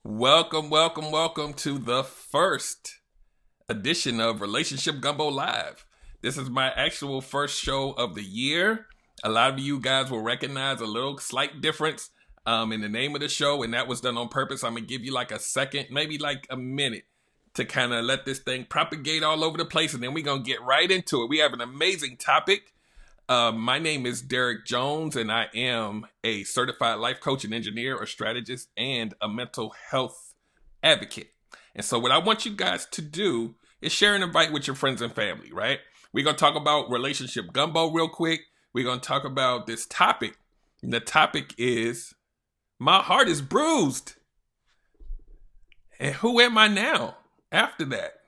Welcome to the first edition of Relationship Gumbo Live. This is my actual first show of the year. A lot of you guys will recognize a little slight difference in the name of the show, and that was done on purpose. I'm going to give you like a second, maybe like a minute to kind of let this thing propagate all over the place, and then we're going to get right into it. We have an amazing topic. My name is Derek Jones, and I am a certified life coach and engineer, a strategist, and a mental health advocate. And so what I want you guys to do is share and invite with your friends and family, right? We're going to talk about relationship gumbo real quick. We're going to talk about this topic. And the topic is, my heart is bruised. And who am I now after that?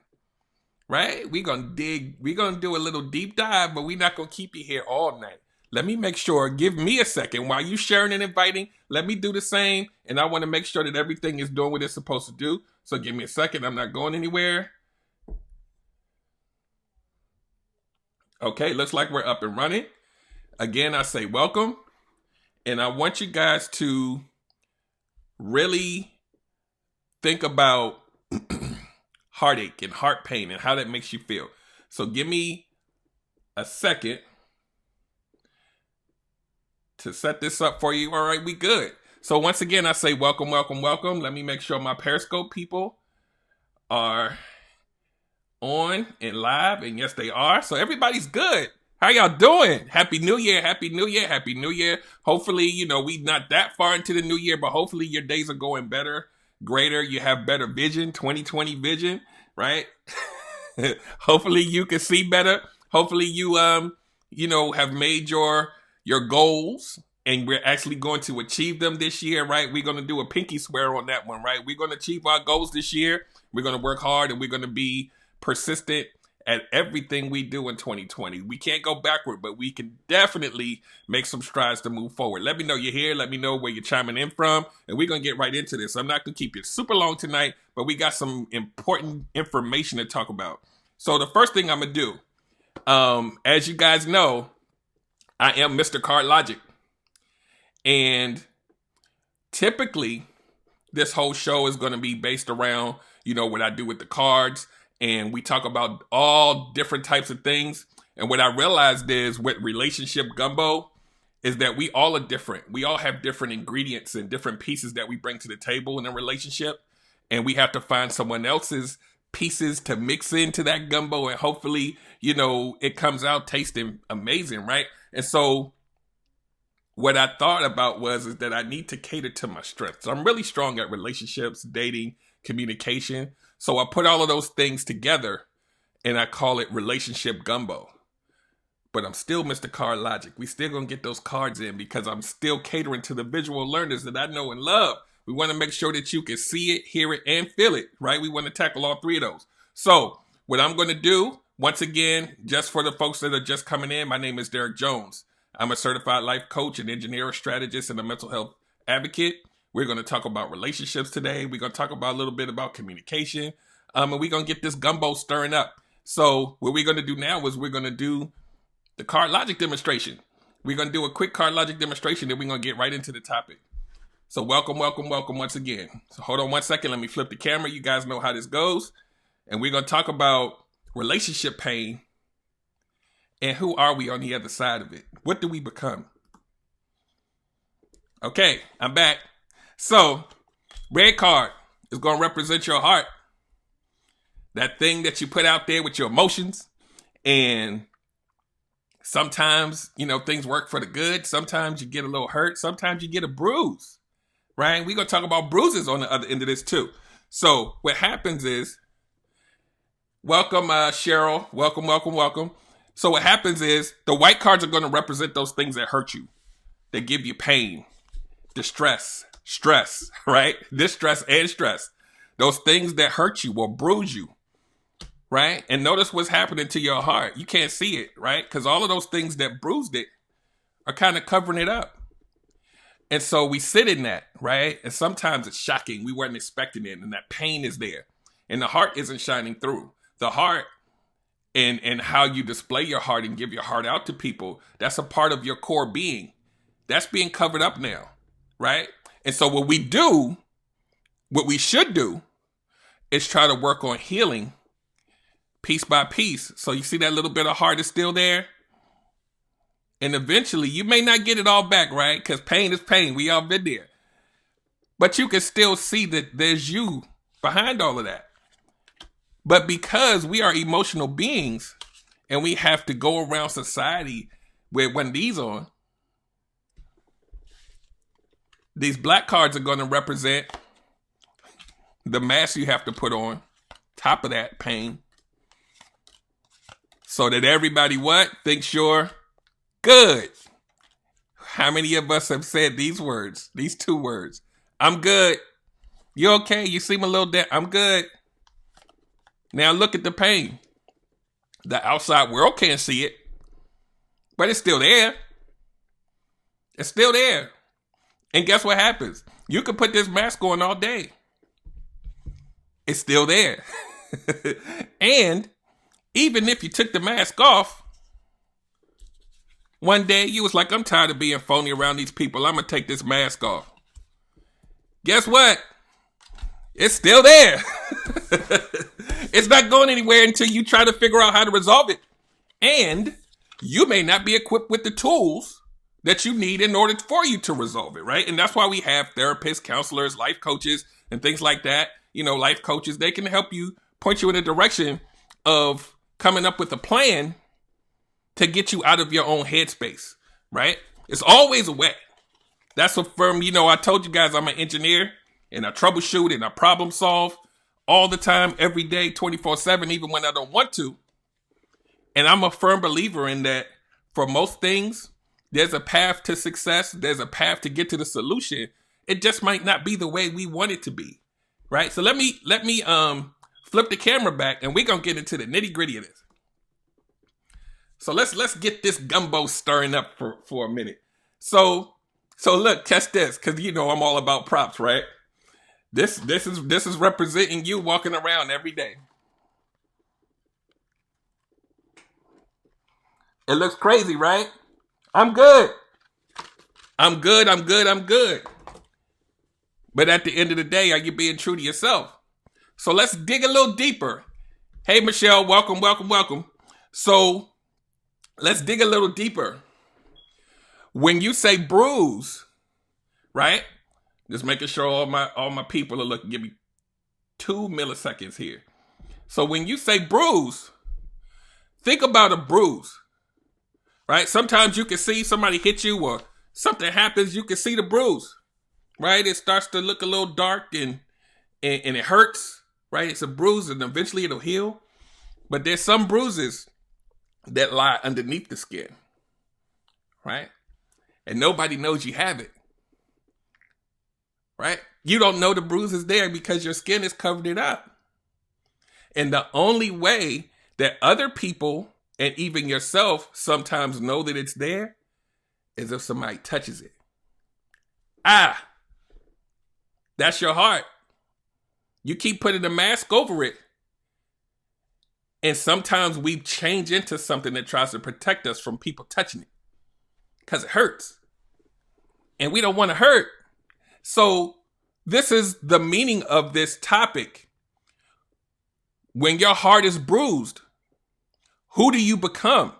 Right? We're going to do a little deep dive, but we're not going to keep you here all night. Let me make sure, give me a second while you sharing and inviting. Let me do the same. And I want to make sure that everything is doing what it's supposed to do. So give me a second. I'm not going anywhere. Okay, looks like we're up and running. Again, I say welcome. And I want you guys to really think about heartache and heart pain and how that makes you feel. So give me a second to set this up for you. All right, we good. So once again, I say welcome. Let me make sure my Periscope people are on and live. And yes, they are. So everybody's good. How y'all doing? Happy New Year. Hopefully, we not that far into the new year, but hopefully your days are going better, greater. You have better vision, 2020 vision, right? Hopefully you can see better. Hopefully you, have made your goals and we're actually going to achieve them this year, right? We're going to do a pinky swear on that one, right? We're going to achieve our goals this year. We're going to work hard and we're going to be persistent at everything we do in 2020. We can't go backward, but we can definitely make some strides to move forward. Let me know you're here. Let me know where you're chiming in from. And we're going to get right into this. I'm not going to keep you super long tonight, but we got some important information to talk about. So the first thing I'm going to do, as you guys know, I am Mr. Card Logic. And typically, this whole show is going to be based around, what I do with the cards. And we talk about all different types of things. And what I realized is with relationship gumbo is that we all are different. We all have different ingredients and different pieces that we bring to the table in a relationship. And we have to find someone else's pieces to mix into that gumbo. And hopefully, it comes out tasting amazing, right? And so what I thought about is that I need to cater to my strengths. So I'm really strong at relationships, dating, communication. So I put all of those things together and I call it relationship gumbo. But I'm still Mr. Card Logic. We still gonna get those cards in because I'm still catering to the visual learners that I know and love. We want to make sure that you can see it, hear it, and feel it, right? We want to tackle all three of those. So what I'm going to do, once again, just for the folks that are just coming in, my name is Derek Jones. I'm a certified life coach, an engineer, a strategist, and a mental health advocate. We're going to talk about relationships today. We're going to talk about a little bit about communication. And we're going to get this gumbo stirring up. So what we're going to do now is we're going to do the card logic demonstration. We're going to do a quick card logic demonstration, and we're going to get right into the topic. So welcome once again. So hold on one second. Let me flip the camera. You guys know how this goes. And we're going to talk about relationship pain and who are we on the other side of it? What do we become? Okay, I'm back. So, red card is going to represent your heart. That thing that you put out there with your emotions. And sometimes, things work for the good. Sometimes you get a little hurt. Sometimes you get a bruise. Right? We're going to talk about bruises on the other end of this too. So, what happens is, welcome, Cheryl. Welcome. So, what happens is the white cards are going to represent those things that hurt you. They give you pain, distress, stress, right? Distress and stress. Those things that hurt you or bruise you, right? And notice what's happening to your heart. You can't see it, right? Because all of those things that bruised it are kind of covering it up. And so we sit in that, right? And sometimes it's shocking. We weren't expecting it. And that pain is there. And the heart isn't shining through. The heart and how you display your heart and give your heart out to people, that's a part of your core being. That's being covered up now, right? And so what we do What we should do is try to work on healing piece by piece. So you see that little bit of heart is still there? And eventually, you may not get it all back, right? Because pain is pain. We all been there. But you can still see that there's you behind all of that. But because we are emotional beings and we have to go around society with one of these on, these black cards are going to represent the mask you have to put on top of that pain so that everybody what? Thinks you're good. How many of us have said these words, these two words? I'm good. You okay? You seem a little dead. I'm good. Now look at the pain. The outside world can't see it, but it's still there. It's still there. And guess what happens? You can put this mask on all day. It's still there. And even if you took the mask off, one day you was like, I'm tired of being phony around these people. I'm going to take this mask off. Guess what? It's still there. It's not going anywhere until you try to figure out how to resolve it. And you may not be equipped with the tools that you need in order for you to resolve it, right? And that's why we have therapists, counselors, life coaches, and things like that. You know, life coaches, they can help you, point you in a direction of coming up with a plan to get you out of your own headspace, right? It's always a way. That's a firm, you know, I told you guys I'm an engineer and I troubleshoot and I problem solve all the time, every day, 24/7, even when I don't want to. And I'm a firm believer in that for most things, there's a path to success. There's a path to get to the solution. It just might not be the way we want it to be, right? So let me flip the camera back and we're going to get into the nitty gritty of this. So let's get this gumbo stirring up for a minute. So look, catch this, because you know I'm all about props, right? This is representing you walking around every day. It looks crazy, right? I'm good. I'm good. I'm good. I'm good. But at the end of the day, are you being true to yourself? So let's dig a little deeper. Hey, Michelle, welcome, welcome, welcome. So let's dig a little deeper. When you say bruise, right? Just making sure all my people are looking. Give me 2 milliseconds here. So when you say bruise, think about a bruise, right? Sometimes you can see somebody hit you or something happens. You can see the bruise, right? It starts to look a little dark and it hurts, right? It's a bruise and eventually it'll heal. But there's some bruises that lie underneath the skin, right? And nobody knows you have it, right? You don't know the bruise is there because your skin has covered it up. And the only way that other people and even yourself sometimes know that it's there is if somebody touches it. That's your heart. You keep putting a mask over it. And sometimes we change into something that tries to protect us from people touching it because it hurts. And we don't want to hurt. So this is the meaning of this topic. When your heart is bruised, who do you become?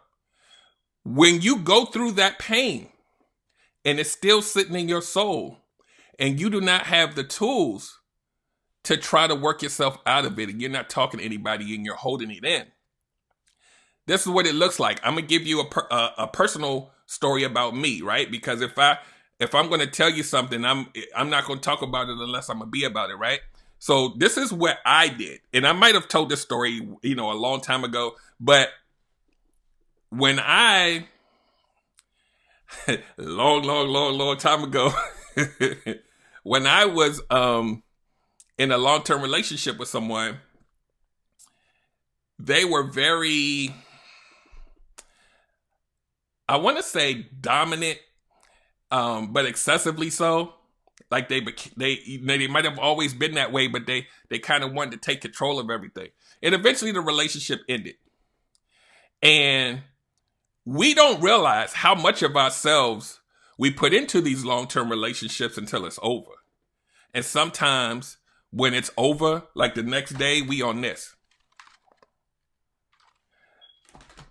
When you go through that pain and it's still sitting in your soul and you do not have the tools to try to work yourself out of it and you're not talking to anybody and you're holding it in. This is what it looks like. I'm going to give you a personal story about me, right? Because if I'm going to tell you something, I'm not going to talk about it unless I'm going to be about it, right? So this is what I did. And I might have told this story, a long time ago, but when I long time ago, when I was in a long-term relationship with someone, they were very, I want to say dominant, but excessively so. Like they might have always been that way, but they kind of wanted to take control of everything. And eventually the relationship ended. And we don't realize how much of ourselves we put into these long-term relationships until it's over. And sometimes When it's over, like the next day, we on this.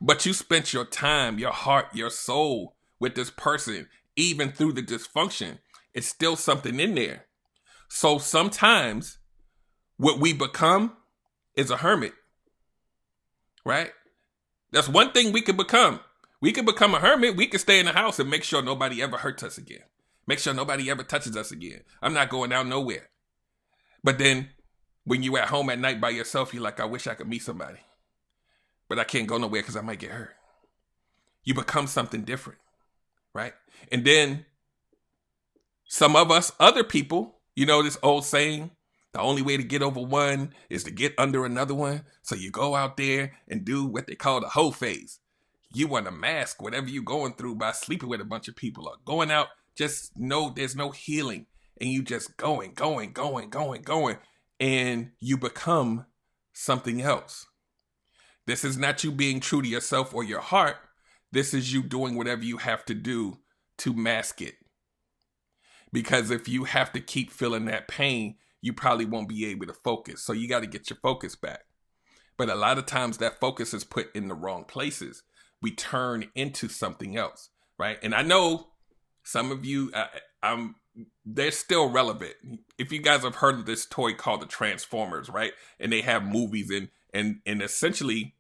But you spent your time, your heart, your soul with this person, even through the dysfunction. It's still something in there. So sometimes what we become is a hermit, right? That's one thing we could become. We could become a hermit. We could stay in the house and make sure nobody ever hurts us again. Make sure nobody ever touches us again. I'm not going out nowhere. But then when you at home at night by yourself, you're like, I wish I could meet somebody. But I can't go nowhere because I might get hurt. You become something different, right? And then some of us, other people, you know this old saying, the only way to get over one is to get under another one. So you go out there and do what they call the hoe phase. You want to mask whatever you're going through by sleeping with a bunch of people or going out. Just know there's no healing. And you just going. And you become something else. This is not you being true to yourself or your heart. This is you doing whatever you have to do to mask it. Because if you have to keep feeling that pain, you probably won't be able to focus. So you got to get your focus back. But a lot of times that focus is put in the wrong places. We turn into something else, right? And I know some of you, they're still relevant. If you guys have heard of this toy called the Transformers, right? And they have movies and essentially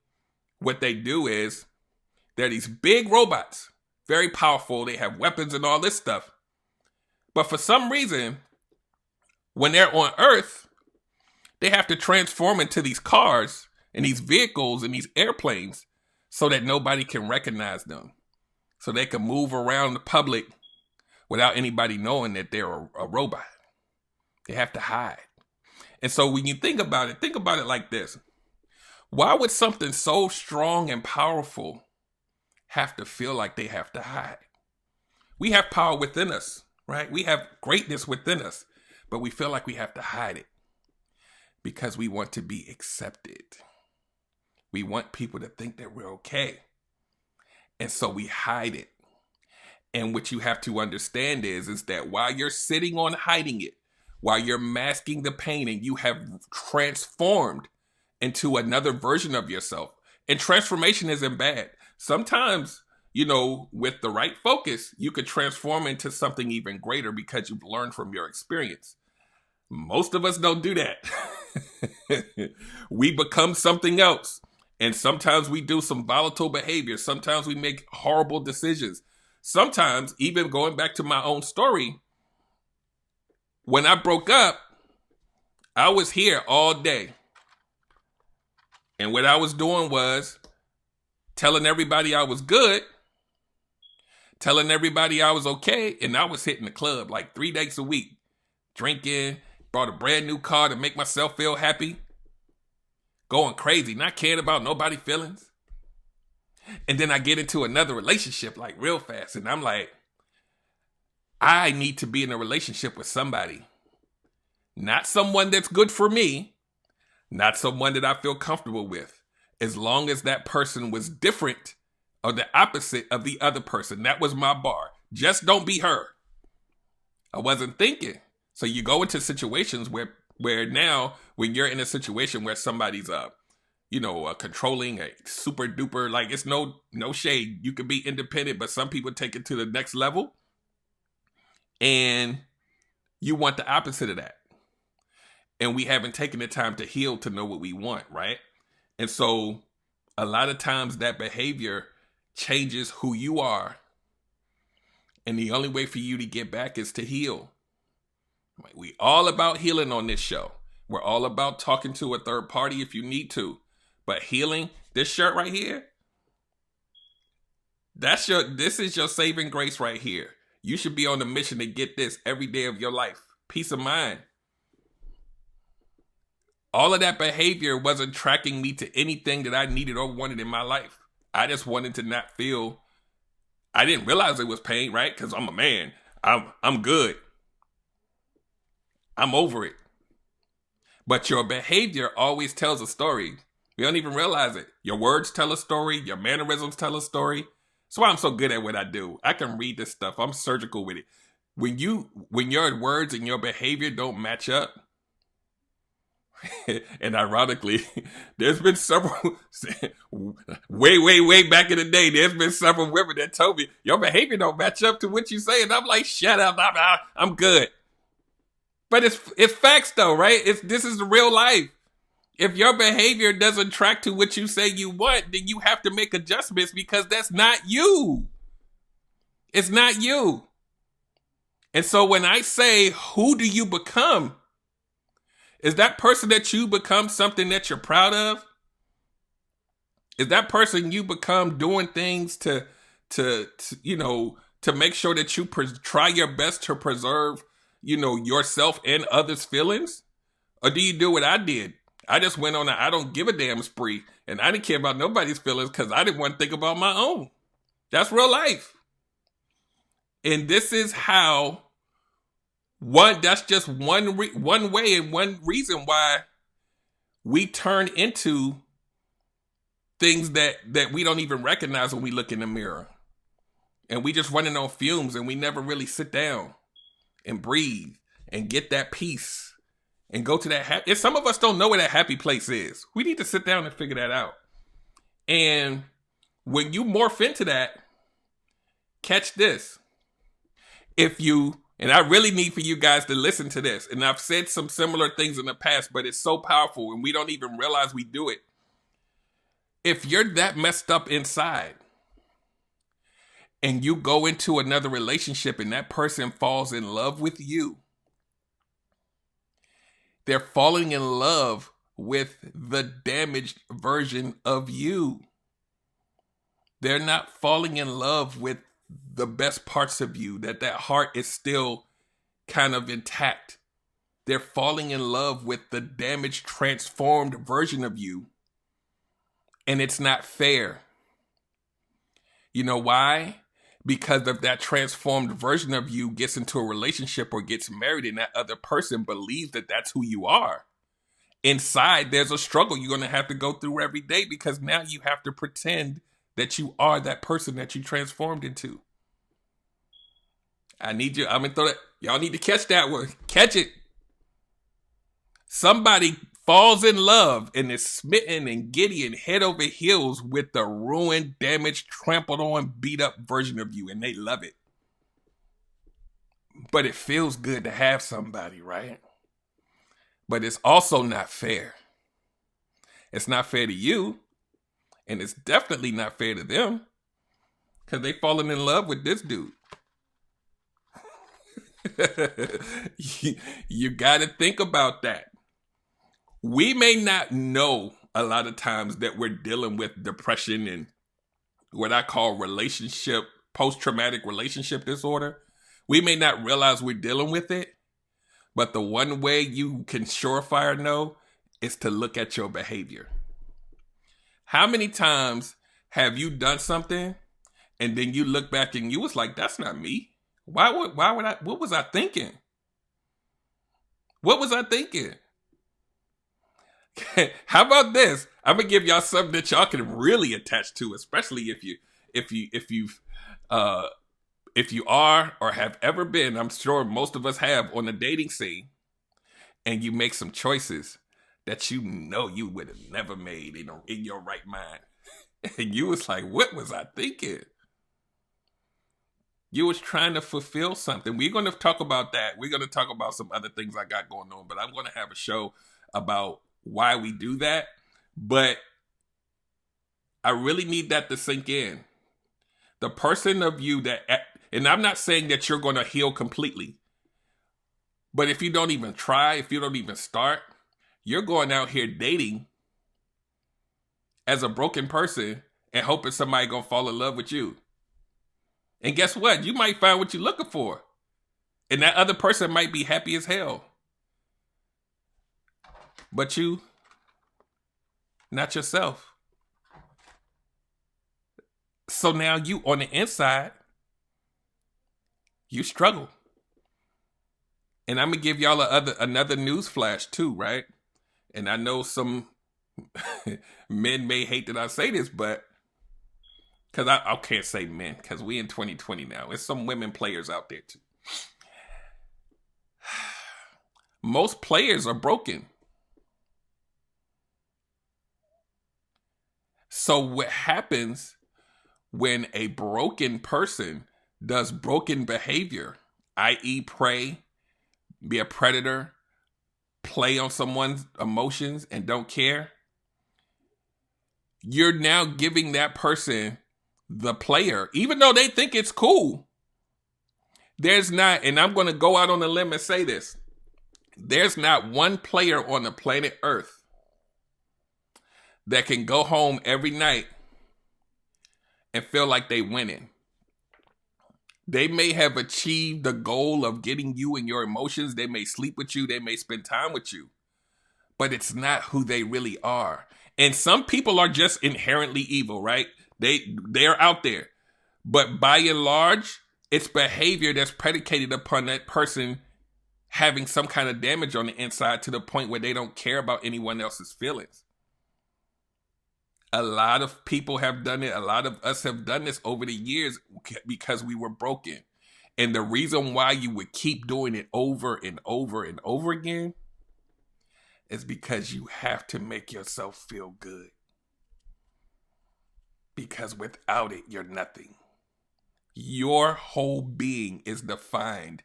what they do is they're these big robots, very powerful. They have weapons and all this stuff. But for some reason, when they're on Earth, they have to transform into these cars and these vehicles and these airplanes so that nobody can recognize them. So they can move around the public without anybody knowing that they're a robot. They have to hide. And so when you think about it like this. Why would something so strong and powerful have to feel like they have to hide? We have power within us, right? We have greatness within us, but we feel like we have to hide it because we want to be accepted. We want people to think that we're okay. And so we hide it. And what you have to understand is that while you're sitting on hiding it, while you're masking the pain and you have transformed into another version of yourself. And transformation isn't bad. Sometimes, you know, with the right focus, you could transform into something even greater because you've learned from your experience. Most of us don't do that. We become something else. And sometimes we do some volatile behavior. Sometimes we make horrible decisions. Sometimes, even going back to my own story, when I broke up, I was here all day. And what I was doing was telling everybody I was good, telling everybody I was okay, and I was hitting the club like 3 days a week, drinking, bought a brand new car to make myself feel happy, going crazy, not caring about nobody's feelings. And then I get into another relationship like real fast, and I'm like, I need to be in a relationship with somebody. Not someone that's good for me, not someone that I feel comfortable with, as long as that person was different or the opposite of the other person. That was my bar. Just don't be her. I wasn't thinking. So you go into situations where now, when you're in a situation where somebody's controlling, a super duper, like it's no shade. You can be independent, but some people take it to the next level. And you want the opposite of that. And we haven't taken the time to heal to know what we want, right? And so a lot of times that behavior changes who you are. And the only way for you to get back is to heal. We all about healing on this show. We're all about talking to a third party if you need to. But healing, this shirt right here, this is your saving grace right here. You should be on a mission to get this every day of your life. Peace of mind. All of that behavior wasn't tracking me to anything that I needed or wanted in my life. I just wanted to not feel, I didn't realize it was pain, right? Because I'm a man. I'm good. I'm over it. But your behavior always tells a story. You don't even realize it. Your words tell a story. Your mannerisms tell a story. That's why I'm so good at what I do. I can read this stuff. I'm surgical with it. When your words and your behavior don't match up, And ironically, there's been several, way back in the day, there's been several women that told me, your behavior don't match up to what you say. And I'm like, shut up, I'm good. But it's facts though, right? This is the real life. If your behavior doesn't track to what you say you want, then you have to make adjustments because that's not you. It's not you. And so when I say, who do you become? Is that person that you become something that you're proud of? Is that person you become doing things to make sure that you try your best to preserve, yourself and others' feelings? Or do you do what I did? I just went on I don't give a damn spree, and I didn't care about nobody's feelings because I didn't want to think about my own. That's real life. And this is how that's just one way and one reason why we turn into things that we don't even recognize when we look in the mirror. And we just running on fumes, and we never really sit down and breathe and get that peace and go to that happy. If some of us don't know where that happy place is, we need to sit down and figure that out. And when you morph into that, catch this. And I really need for you guys to listen to this. And I've said some similar things in the past, but it's so powerful and we don't even realize we do it. If you're that messed up inside and you go into another relationship and that person falls in love with you, they're falling in love with the damaged version of you. They're not falling in love with the best parts of you, that heart is still kind of intact. They're falling in love with the damaged, transformed version of you. And it's not fair. You know why? Because if that transformed version of you gets into a relationship or gets married and that other person believes that that's who you are, inside there's a struggle you're going to have to go through every day because now you have to pretend that you are that person that you transformed into. I'm going to throw that. Y'all need to catch that one. Catch it. Somebody falls in love and is smitten and giddy and head over heels with the ruined, damaged, trampled on, beat up version of you, and they love it. But it feels good to have somebody, right? But it's also not fair. It's not fair to you, and it's definitely not fair to them because they fallen in love with this dude. You got to think about that. We may not know a lot of times that we're dealing with depression and what I call post-traumatic relationship disorder. We may not realize we're dealing with it, but the one way you can surefire know is to look at your behavior. How many times have you done something and then you look back and you was like, that's not me. Why would I, what was I thinking? What was I thinking? How about this? I'm gonna give y'all something that y'all can really attach to, especially if you are or have ever been, I'm sure most of us have, on the dating scene, and you make some choices that you know you would have never made in your right mind. And you was like, what was I thinking? You was trying to fulfill something. We're going to talk about that. We're going to talk about some other things I got going on, but I'm going to have a show about why we do that. But I really need that to sink in. The person of you and I'm not saying that you're going to heal completely, but if you don't even try, if you don't even start, you're going out here dating as a broken person and hoping somebody going to fall in love with you. And guess what? You might find what you're looking for. And that other person might be happy as hell. But you, not yourself. So now you on the inside, you struggle. And I'm going to give y'all another news flash too, right? And I know some men may hate that I say this, but because I can't say men, because we in 2020 now. There's some women players out there too. Most players are broken. So what happens when a broken person does broken behavior, i.e., prey, be a predator, play on someone's emotions and don't care? You're now giving that person the player, even though they think it's cool. There's not, and I'm going to go out on a limb and say this, there's not one player on the planet Earth that can go home every night and feel like they winning. They may have achieved the goal of getting you and your emotions. They may sleep with you. They may spend time with you. But it's not who they really are. And some people are just inherently evil, right? They're out there. But by and large, it's behavior that's predicated upon that person having some kind of damage on the inside to the point where they don't care about anyone else's feelings. A lot of people have done it. A lot of us have done this over the years because we were broken. And the reason why you would keep doing it over and over and over again is because you have to make yourself feel good. Because without it, you're nothing. Your whole being is defined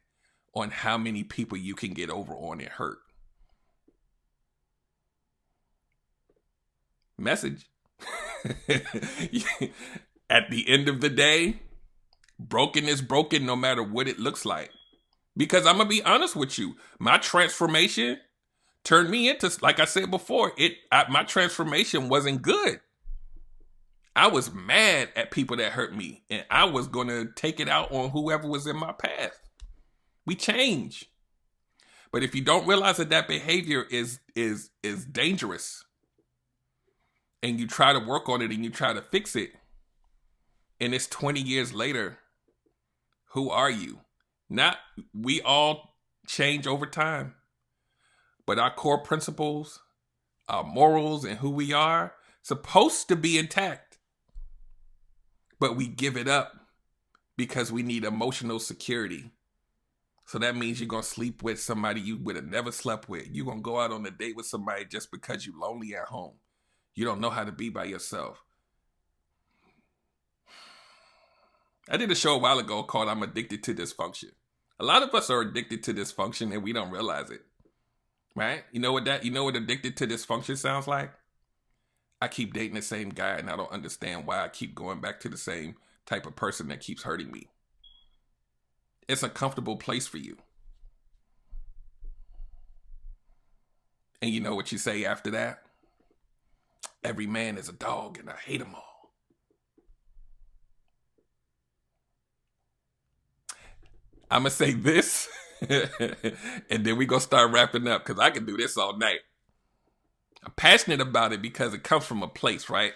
on how many people you can get over on and hurt. Message. At the end of the day, broken is broken no matter what it looks like. Because I'm going to be honest with you, my transformation turned me into, like I said before, my transformation wasn't good. I was mad at people that hurt me, and I was going to take it out on whoever was in my path. We change. But if you don't realize that behavior is dangerous, and you try to work on it and you try to fix it, and it's 20 years later, who are you? We all change over time, but our core principles, our morals, and who we are supposed to be intact. But we give it up because we need emotional security. So that means you're going to sleep with somebody you would have never slept with. You're going to go out on a date with somebody just because you're lonely at home. You don't know how to be by yourself. I did a show a while ago called I'm Addicted to Dysfunction. A lot of us are addicted to dysfunction and we don't realize it. Right? You know what addicted to dysfunction sounds like? I keep dating the same guy and I don't understand why I keep going back to the same type of person that keeps hurting me. It's a comfortable place for you. And you know what you say after that? Every man is a dog and I hate them all. I'm going to say this and then we're going to start wrapping up because I can do this all night. I'm passionate about it because it comes from a place, right?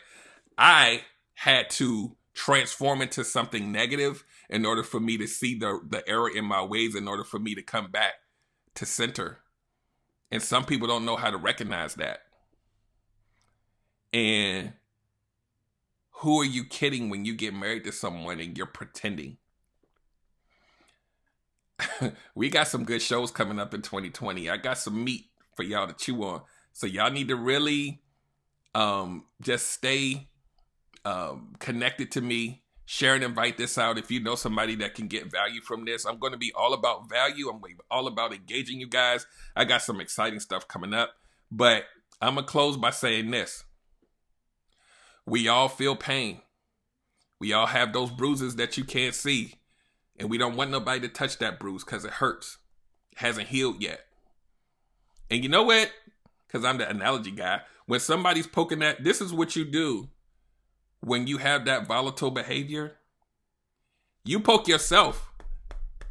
I had to transform into something negative in order for me to see the error in my ways, in order for me to come back to center. And some people don't know how to recognize that. And who are you kidding when you get married to someone and you're pretending? We got some good shows coming up in 2020. I got some meat for y'all to chew on. So y'all need to really just stay connected to me. Share and invite this out. If you know somebody that can get value from this, I'm going to be all about value. I'm all about engaging you guys. I got some exciting stuff coming up. But I'm going to close by saying this. We all feel pain. We all have those bruises that you can't see. And we don't want nobody to touch that bruise because it hurts. It hasn't healed yet. And you know what? Because I'm the analogy guy. When somebody's poking that, this is what you do when you have that volatile behavior. You poke yourself.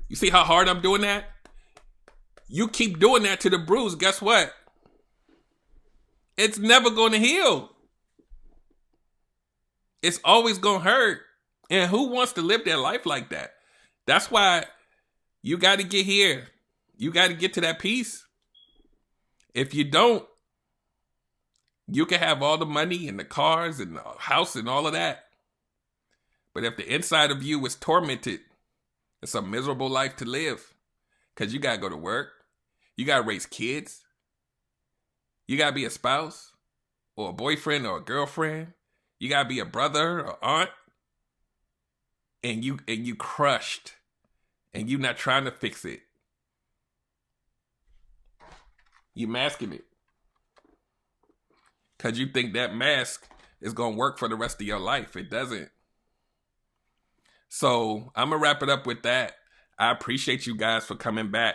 You see how hard I'm doing that? You keep doing that to the bruise. Guess what? It's never going to heal. It's always going to hurt. And who wants to live their life like that? That's why you got to get here. You got to get to that peace. If you don't, you can have all the money and the cars and the house and all of that. But if the inside of you is tormented, it's a miserable life to live. Because you got to go to work. You got to raise kids. You got to be a spouse or a boyfriend or a girlfriend. You gotta be a brother or aunt, and you crushed, and you not trying to fix it. You masking it because you think that mask is gonna work for the rest of your life. It doesn't. So I'm gonna wrap it up with that. I appreciate you guys for coming back.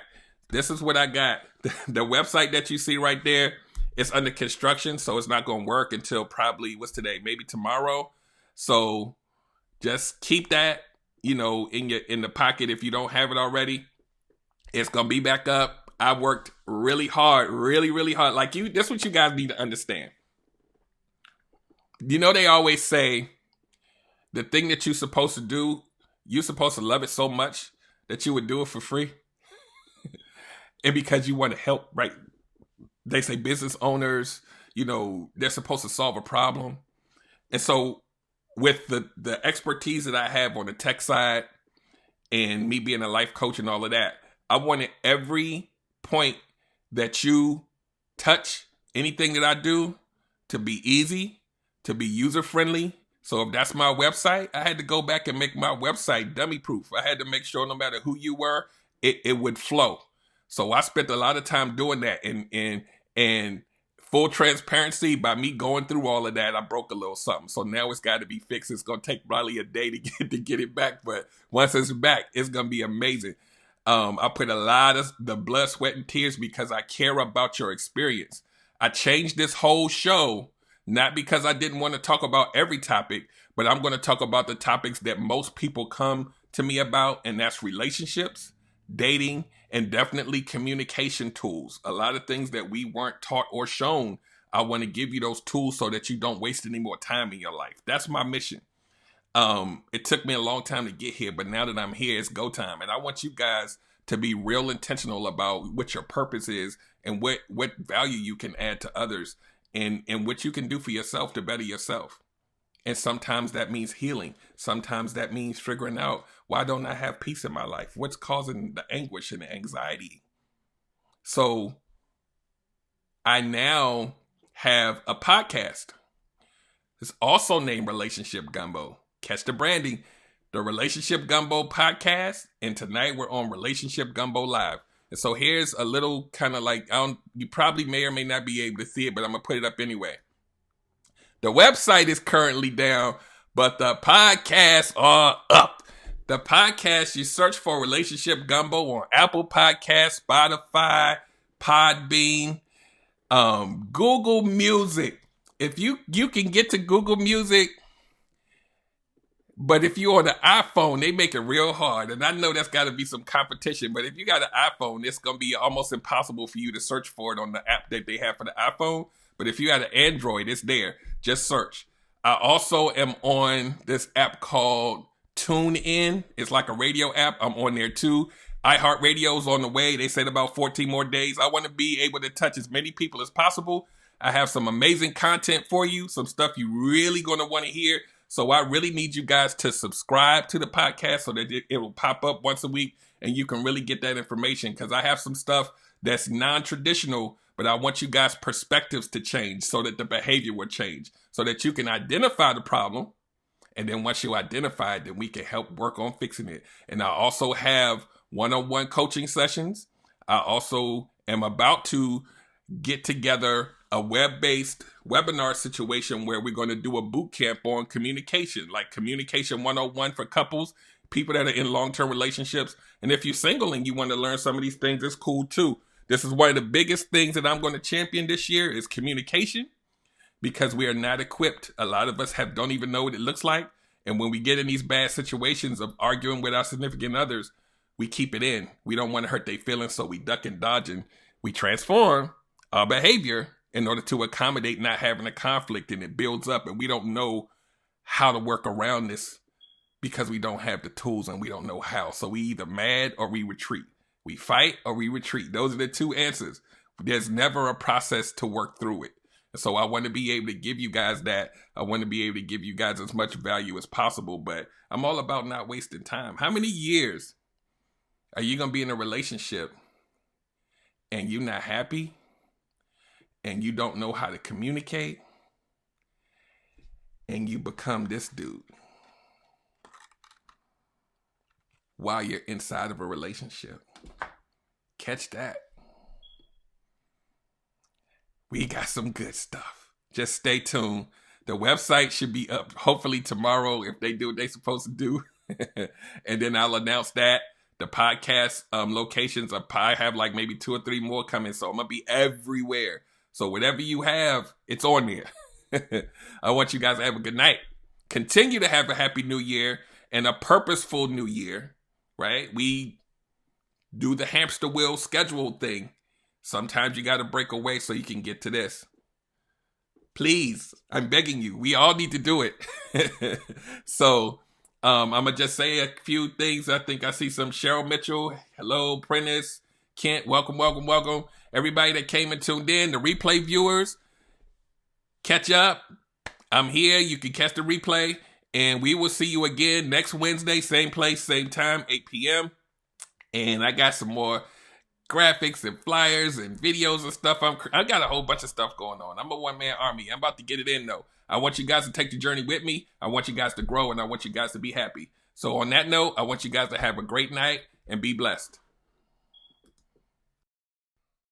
This is what I got. The website that you see right there is under construction, so it's not gonna work until probably what's today, maybe tomorrow. So just keep that, in the pocket if you don't have it already. It's gonna be back up. I worked really hard, really, really hard. Like that's what you guys need to understand. They always say the thing that you're supposed to do, you're supposed to love it so much that you would do it for free. And because you want to help, right? They say business owners, they're supposed to solve a problem. And so with the expertise that I have on the tech side and me being a life coach and all of that, I wanted every point that you touch, anything that I do, to be easy, to be user-friendly. So if that's my website, I had to go back and make my website dummy-proof. I had to make sure no matter who you were, it would flow. So I spent a lot of time doing that. And full transparency, by me going through all of that, I broke a little something. So now it's got to be fixed. It's going to take probably a day to get it back. But once it's back, it's going to be amazing. I put a lot of the blood, sweat, and tears because I care about your experience. I changed this whole show, not because I didn't want to talk about every topic, but I'm going to talk about the topics that most people come to me about, and that's relationships, dating, and definitely communication tools. A lot of things that we weren't taught or shown. I want to give you those tools so that you don't waste any more time in your life. That's my mission. It took me a long time to get here, but now that I'm here, it's go time. And I want you guys to be real intentional about what your purpose is and what value you can add to others and what you can do for yourself to better yourself. And sometimes that means healing. Sometimes that means figuring out, why don't I have peace in my life? What's causing the anguish and the anxiety? So I now have a podcast. It's also named Relationship Gumbo. Catch the branding, the Relationship Gumbo podcast. And tonight we're on Relationship Gumbo Live. And so here's a little kind of like, you probably may or may not be able to see it, but I'm going to put it up anyway. The website is currently down, but the podcasts are up. The podcast, you search for Relationship Gumbo on Apple Podcasts, Spotify, Podbean, Google Music. If you can get to Google Music, but if you're on the iPhone, they make it real hard. And I know that's got to be some competition, but if you got an iPhone, it's going to be almost impossible for you to search for it on the app that they have for the iPhone. But if you got an Android, it's there. Just search. I also am on this app called TuneIn. It's like a radio app. I'm on there too. iHeartRadio's on the way. They said about 14 more days. I want to be able to touch as many people as possible. I have some amazing content for you, some stuff you really going to want to hear. So I really need you guys to subscribe to the podcast so that it will pop up once a week and you can really get that information, because I have some stuff that's non-traditional, but I want you guys' perspectives to change so that the behavior will change, so that you can identify the problem. And then once you identify it, then we can help work on fixing it. And I also have one-on-one coaching sessions. I also am about to get together a web-based webinar situation where we're going to do a boot camp on communication, like Communication 101 for couples, people that are in long-term relationships. And if you're single and you want to learn some of these things, it's cool too. This is one of the biggest things that I'm going to champion this year is communication, because we are not equipped. A lot of us don't even know what it looks like. And when we get in these bad situations of arguing with our significant others, we keep it in. We don't want to hurt their feelings, so we duck and dodge, and we transform our behavior in order to accommodate not having a conflict, and it builds up, and we don't know how to work around this because we don't have the tools and we don't know how. So we either mad or we retreat. We fight or we retreat. Those are the two answers. There's never a process to work through it. So I want to be able to give you guys that. I want to be able to give you guys as much value as possible, but I'm all about not wasting time. How many years are you going to be in a relationship and you're not happy and you don't know how to communicate and you become this dude while you're inside of a relationship. Catch that. We got some good stuff. Just stay tuned. The website should be up hopefully tomorrow if they do what they're supposed to do. And then I'll announce that. The podcast locations, I have like maybe 2 or 3 more coming. So I'm going to be everywhere. So whatever you have, it's on there. I want you guys to have a good night. Continue to have a happy new year and a purposeful new year, right? We do the hamster wheel schedule thing. Sometimes you got to break away so you can get to this. Please, I'm begging you. We all need to do it. So I'm going to just say a few things. I think I see some Cheryl Mitchell. Hello, Prentice. Kent, welcome, welcome, welcome. Everybody that came and tuned in, the replay viewers, catch up. I'm here. You can catch the replay. And we will see you again next Wednesday, same place, same time, 8 p.m. And I got some more graphics and flyers and videos and stuff. I got a whole bunch of stuff going on. I'm a one-man army. I'm about to get it in, though. I want you guys to take the journey with me. I want you guys to grow, and I want you guys to be happy. So on that note, I want you guys to have a great night and be blessed.